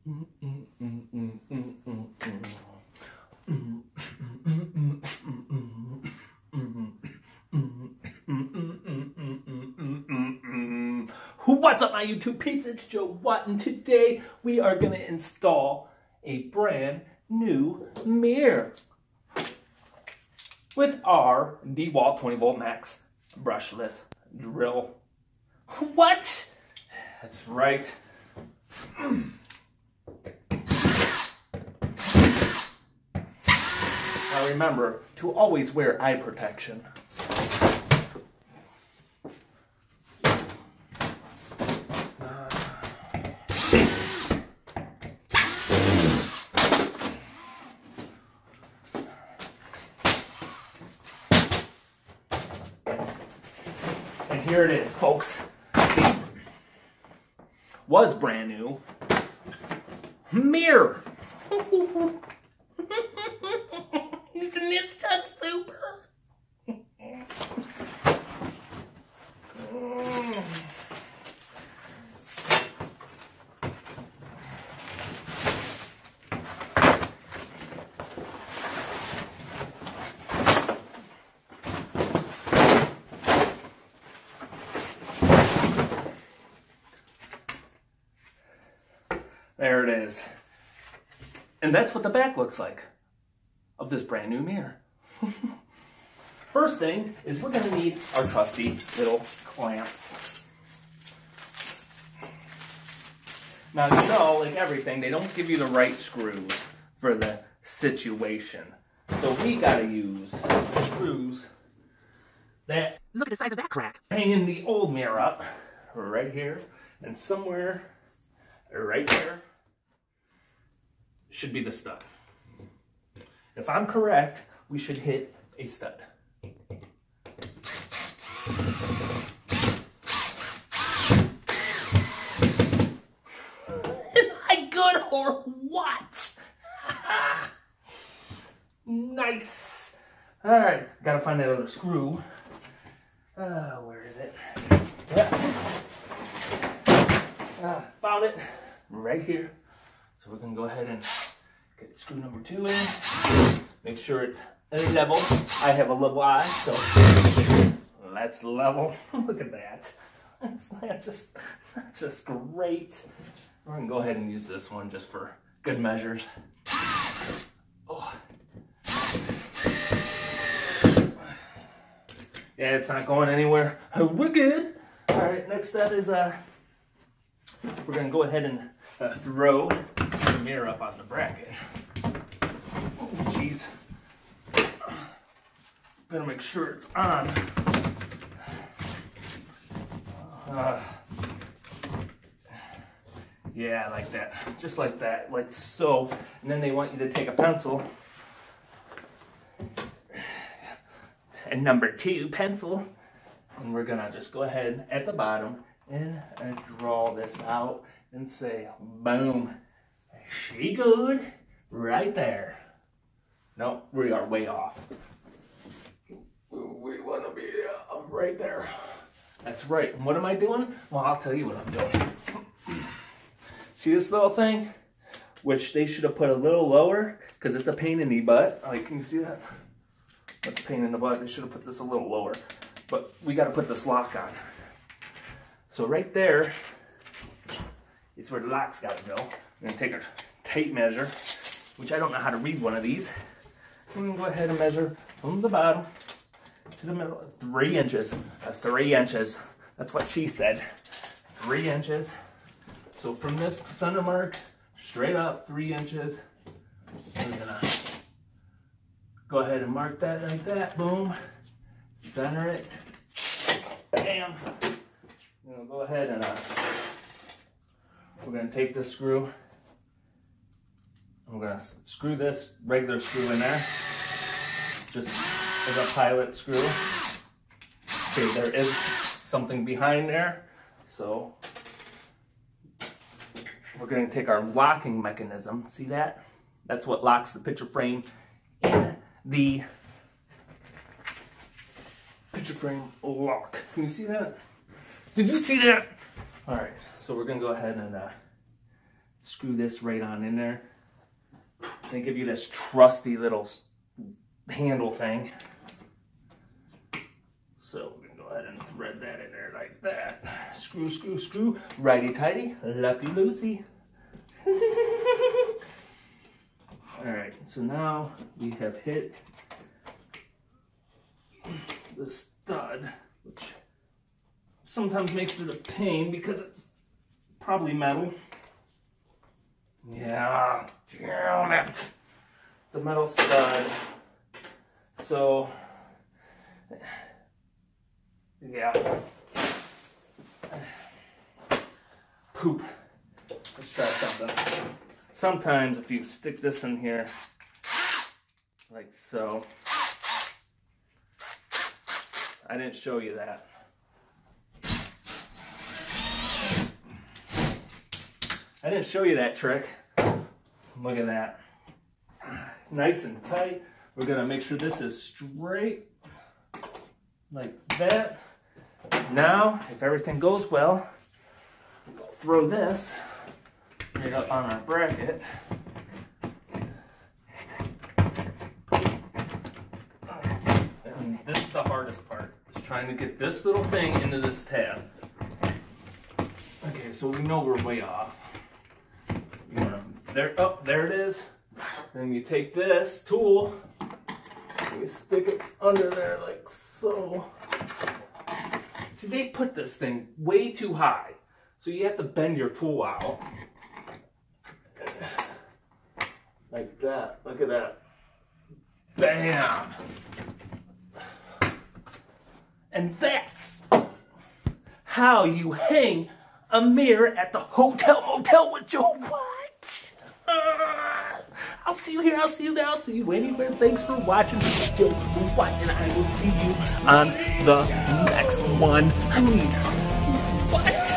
What's up, my YouTube peeps? It's Joewhat, and today we are going to install a brand new mirror with our DeWalt 20-volt max brushless drill. What? That's right. Now remember to always wear eye protection. And here it is, folks. Was brand new mirror. Isn't this just super? There it is. And that's what the back looks like of this brand new mirror. First thing is we're going to need our trusty little clamps. Now, you know, like everything, they don't give you the right screws for the situation. So we got to use the screws that, look at the size of that crack, hanging the old mirror up right here, and somewhere right there should be the stud. If I'm correct, we should hit a stud. Am I good or what? Nice. All right, gotta find that other screw. Where is it? Yeah. Found it right here. So we're gonna go ahead and get screw number 2 in. Make sure it's level. I have a level eye, so that's level. Look at that. That's just great. We're gonna go ahead and use this one just for good measures. Oh. Yeah, it's not going anywhere. We're good. All right, next step is we're gonna go ahead and throw the mirror up on the bracket. Oh, jeez. Better make sure it's on. Yeah, like that. Just like that. Like so. And then they want you to take a pencil. And number 2 pencil. And we're gonna just go ahead at the bottom and draw this out and say, boom, she good right there. No, we are way off. We want to be right there. That's right. And what am I doing? Well, I'll tell you what I'm doing. See this little thing? Which they should have put a little lower because it's a pain in the butt. Like, can you see that? That's a pain in the butt. They should have put this a little lower. But we got to put this lock on. So right there is where the lock's got to go. We're going to take our tape measure, which I don't know how to read one of these. We're going to go ahead and measure from the bottom to the middle. 3 inches. 3 inches. That's what she said. 3 inches. So from this center mark, straight up 3 inches. We're going to go ahead and mark that like that. Boom. Center it. Bam. I'm going to go ahead and we're going to take this screw. I'm going to screw this regular screw in there. Just as a pilot screw. Okay, there is something behind there. So we're going to take our locking mechanism. See that? That's what locks the picture frame in the picture frame lock. Can you see that? Did you see that? All right, so we're gonna go ahead and screw this right on in there. They give you this trusty little handle thing. So we can go ahead and thread that in there like that. Screw, screw, screw. Righty-tighty, lefty-loosey. Alright, so now we have hit the stud, which sometimes makes it a pain because it's probably metal. Yeah, damn it. It's a metal stud. So, yeah. Poop. Let's try something. Sometimes if you stick this in here, like so. I didn't show you that. I didn't show you that trick. Look at that. Nice and tight. We're gonna make sure this is straight, like that. Now, if everything goes well, we'll throw this right up on our bracket. And this is the hardest part, is trying to get this little thing into this tab. Okay, so we know we're way off. There, oh, there it is. Then you take this tool, and you stick it under there like so. See, they put this thing way too high, so you have to bend your tool out. Like that. Look at that. Bam! And that's how you hang a mirror at the hotel motel with Joewhat. I'll see you here, I'll see you there, I'll see you anywhere. Thanks for watching. Joewhat, and I will see you on the next one. I mean, what?